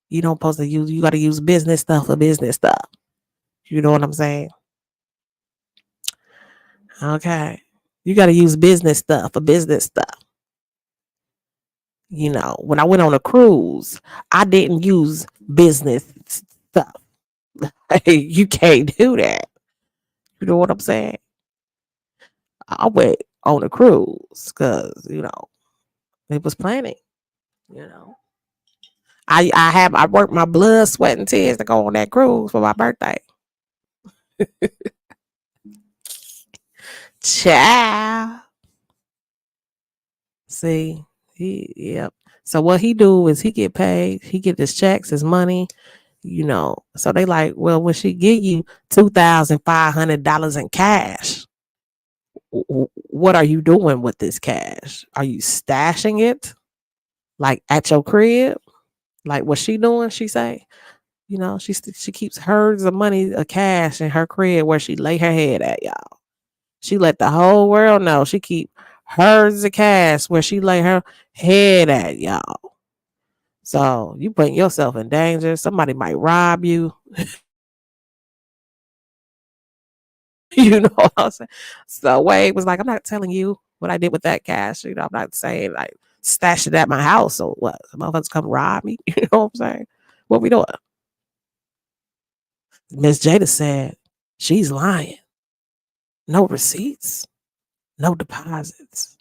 You don't supposed to use, you got to use business stuff for business stuff. You know what I'm saying? Okay. You got to use business stuff for business stuff. You know, when I went on a cruise, I didn't use business stuff. You can't do that. You know what I'm saying? I went on a cruise because, you know, it was planning, you know. I worked my blood, sweat, and tears to go on that cruise for my birthday. Ciao. See, yep. So what he do is he get paid, he get his checks, his money, you know. So they like, well, when she give you $2,500 in cash, what are you doing with this cash? Are you stashing it like at your crib? Like what she doing? She say, you know, she keeps herds of money, of cash in her crib where she lay her head at, y'all. She let the whole world know she keep herds of cash where she lay her head at, y'all. So you putting yourself in danger. Somebody might rob you. You know what I'm saying? So Wade was like, I'm not telling you what I did with that cash. You know, I'm not saying like stash it at my house or what. Some motherfuckers come rob me. You know what I'm saying? What we doing? Miss Jada said she's lying. No receipts, no deposits.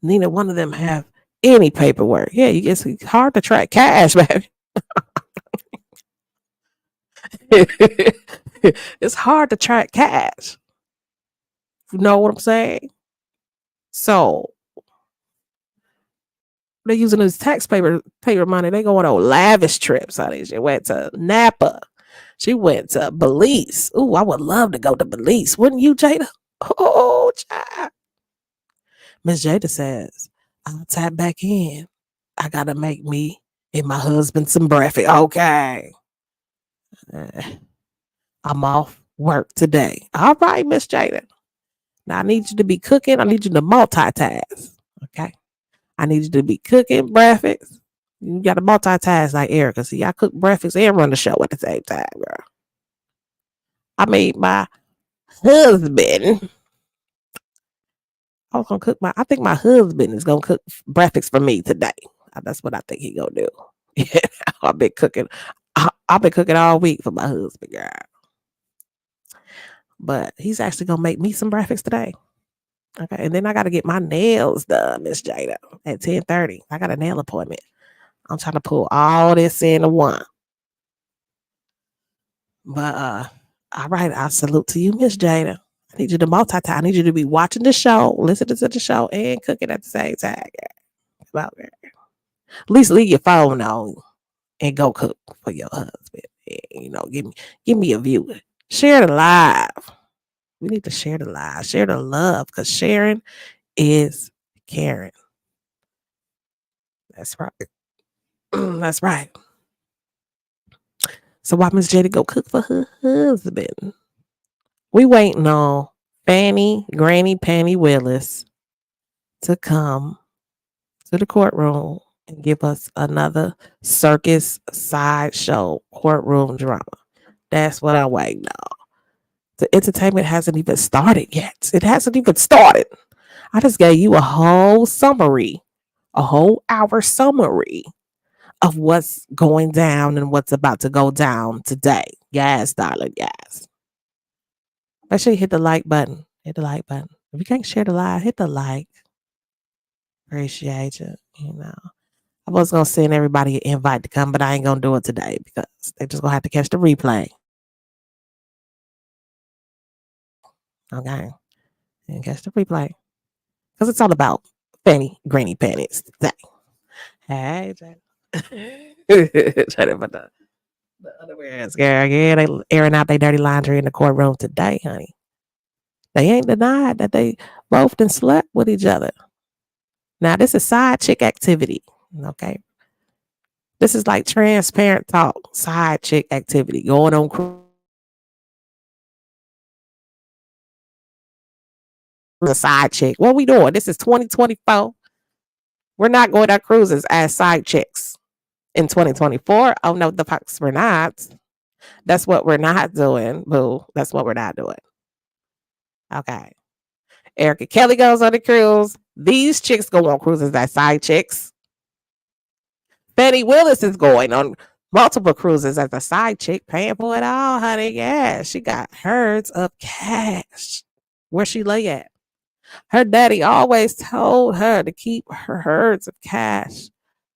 Neither one of them have any paperwork. Yeah, it's hard to track cash, baby. It's hard to track cash. You know what I'm saying? So they're using this taxpayer money. They going on lavish trips. Honey. She went to Napa. She went to Belize. Ooh, I would love to go to Belize. Wouldn't you, Jada? Oh, child. Miss Jada says, I'll tap back in. I gotta make me and my husband some breakfast. Okay. I'm off work today. All right, Miss Jada. Now I need you to be cooking. I need you to multitask. Okay. I need you to be cooking breakfast. You got to multitask like Erica. See, I cook breakfast and run the show at the same time, girl. I made my husband. I think my husband is gonna cook breakfast for me today. That's what I think he gonna do. Yeah, I've been cooking. I've been cooking all week for my husband, girl. But he's actually gonna make me some breakfast today. Okay, and then I gotta get my nails done, Miss Jada, at 10:30. I got a nail appointment. I'm trying to pull all this into one. But all right, I salute to you, Miss Jada. I need you to multitask. I need you to be watching the show, listening to the show, and cooking at the same time. Girl. Well, girl. At least leave your phone on and go cook for your husband. And, you know, give me a view. Share the live. We need to share the live, share the love, because sharing is caring. That's right. That's right. So why Miss Jada go cook for her husband? We waiting on Granny Fani Willis to come to the courtroom and give us another circus sideshow courtroom drama. That's what I'm waiting on. The entertainment hasn't even started yet. It hasn't even started. I just gave you a whole summary, a whole hour summary of what's going down and what's about to go down today. Yes, darling, yes. Make sure you hit the like button. Hit the like button. If you can't share the live, hit the like. Appreciate you. You know, I was gonna send everybody an invite to come, but I ain't gonna do it today because they just gonna have to catch the replay. Okay, and catch the replay because it's all about Granny Panties today. Hey, Jada, but the underwear is girl. Yeah, they airing out their dirty laundry in the courtroom today, honey. They ain't denied that they both done slept with each other. Now, this is side chick activity. Okay. This is like transparent talk, side chick activity going on a side chick. What we doing? This is 2024. We're not going on cruises as side chicks in 2024. Oh no, the fucks we're not. That's what we're not doing, boo. That's what we're not doing. Okay. Erica Kelly goes on the cruise. These chicks go on cruises as side chicks. Fani Willis is going on multiple cruises as a side chick, paying for it all, honey. Yeah, she got herds of cash. Where she lay at? Her daddy always told her to keep her herds of cash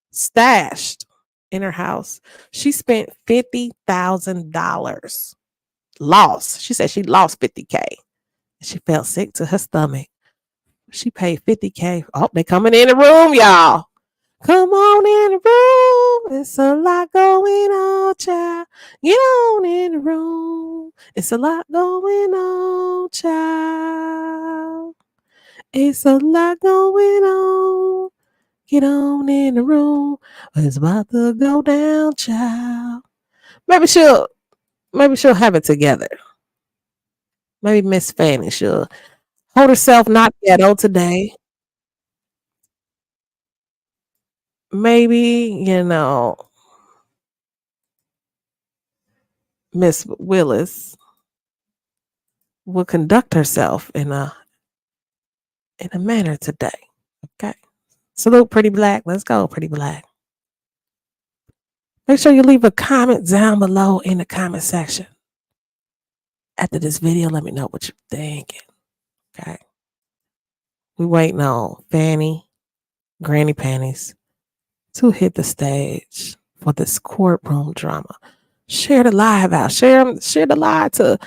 stashed in her house. She spent $50,000. Lost. She said she lost 50K. She felt sick to her stomach. She paid 50K. Oh, they coming in the room, y'all. Come on in the room. It's a lot going on, child. Get on in the room. It's a lot going on, child. It's a lot going on. Get on in the room. It's about to go down, child. Maybe she'll have it together. Maybe Miss Fanny, she'll hold herself not ghetto today. Maybe, Miss Willis will conduct herself in a manner today. Okay. Salute, Pretty Black. Let's go, Pretty Black. Make sure you leave a comment down below in the comment section. After this video, let me know what you're thinking. Okay. We waiting on Fanny, Granny Panties to hit the stage for this courtroom drama. Share the live out. Share the live to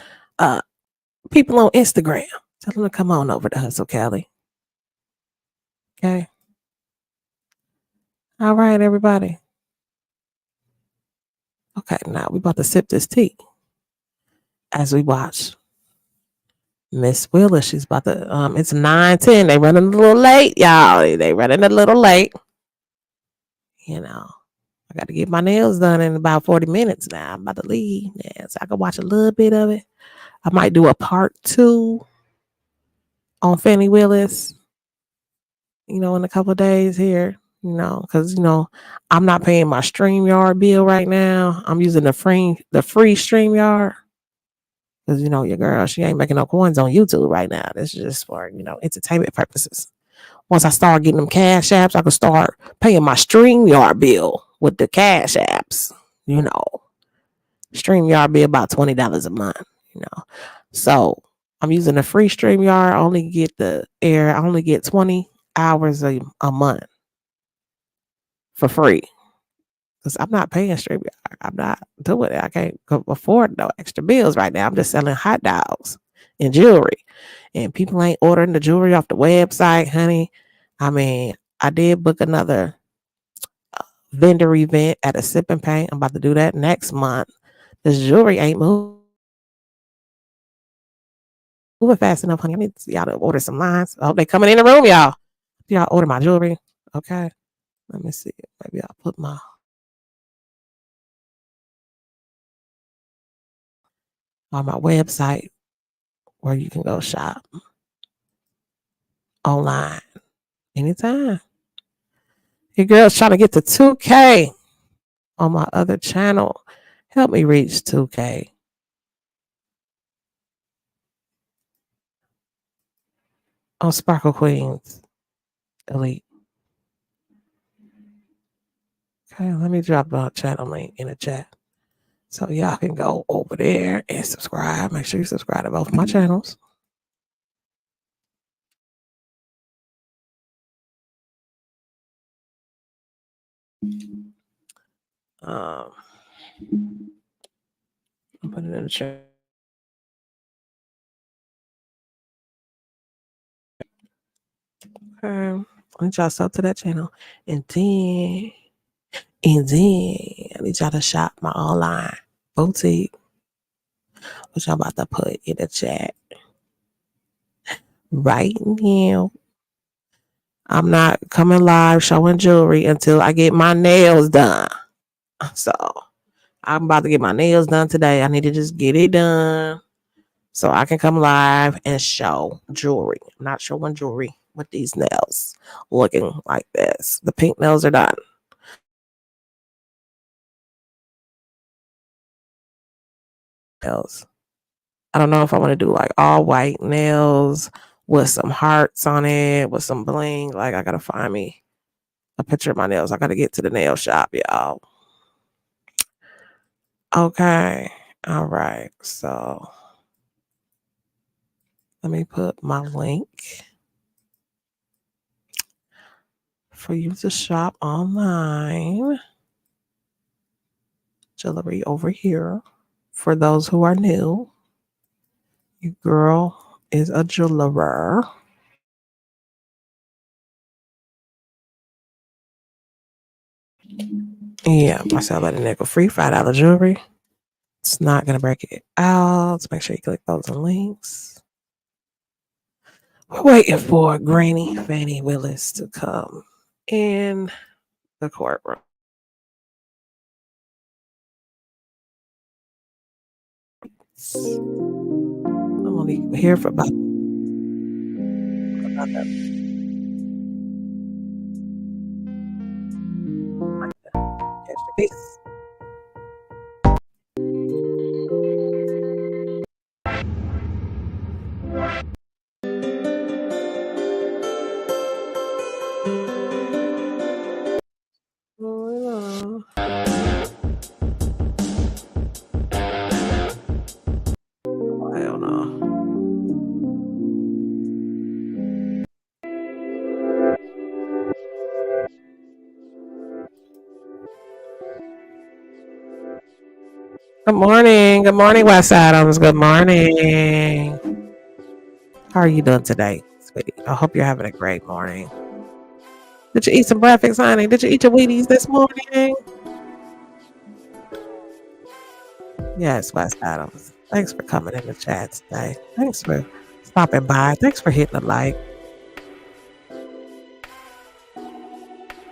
people on Instagram. Tell them to come on over to Hustle Kelly. Okay. All right, everybody. Okay, now we about to sip this tea as we watch Miss Willis. She's about to it's 9:10. They running a little late, y'all. They running a little late. I got to get my nails done in about 40 minutes now. I'm about to leave. Yeah, so I can watch a little bit of it. I might do a part 2 on Fani Willis, in a couple of days here, because, I'm not paying my StreamYard bill right now. I'm using the free StreamYard because, your girl, she ain't making no coins on YouTube right now. This is just for, entertainment purposes. Once I start getting them cash apps, I can start paying my StreamYard bill with the cash apps, StreamYard bill about $20 a month, So I'm using the free StreamYard. I only get 20 hours a month for free. Because I'm not paying StreamYard. I'm not doing it. I can't afford no extra bills right now. I'm just selling hot dogs and jewelry. And people ain't ordering the jewelry off the website, honey. I mean, I did book another vendor event at a Sip and Paint. I'm about to do that next month. This jewelry ain't moving fast enough, honey. I need y'all to order some lines. I hope they coming in the room, y'all. Y'all order my jewelry. Okay. Let me see. Maybe I'll put on my website where you can go shop online anytime. Your girl's trying to get to 2K on my other channel. Help me reach 2K. On Sparkle Queens Elite. Okay, let me drop the channel link in the chat so y'all can go over there and subscribe. Make sure you subscribe to both my channels. I'll put it in the chat. I need y'all sub to that channel. And then I need y'all to shop my online boutique, which I'm about to put in the chat right now. I'm not coming live showing jewelry until I get my nails done. So I'm about to get my nails done today. I need to just get it done so I can come live and show jewelry. I'm not showing jewelry with these nails looking like this. The pink nails are done. Nails. I don't know if I want to do like all white nails with some hearts on it, with some bling. Like, I gotta find me a picture of my nails. I gotta get to the nail shop, y'all. Okay. All right. So let me put my link for you to shop online. Jewelry over here. For those who are new, your girl is a jeweler. Yeah, I sell at a nickel free, $5 jewelry. It's not gonna break it out. So make sure you click those links. We're waiting for Granny Fani Willis to come in the courtroom. I'm only here for about that. Catch the case. Oh, hell no. Good morning. Good morning, West Adams. Good morning. How are you doing today, sweetie? I hope you're having a great morning. Did you eat some breakfast, honey? Did you eat your Wheaties this morning? Yes, West Adams. Thanks for coming in the chat today. Thanks for stopping by. Thanks for hitting the like.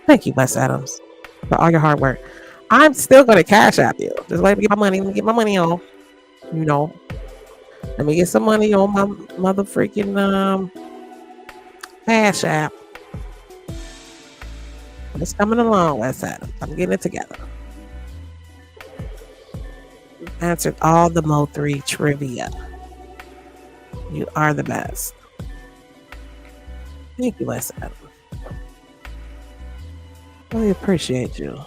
Thank you, West Adams, for all your hard work. I'm still going to cash app you. Just let me get my money. Let me get my money on. You know, let me get some money on my mother freaking cash app. It's coming along, West Adams. I'm getting it together. Answered all the Mo3 trivia. You are the best. Thank you, West Adams. Really appreciate you.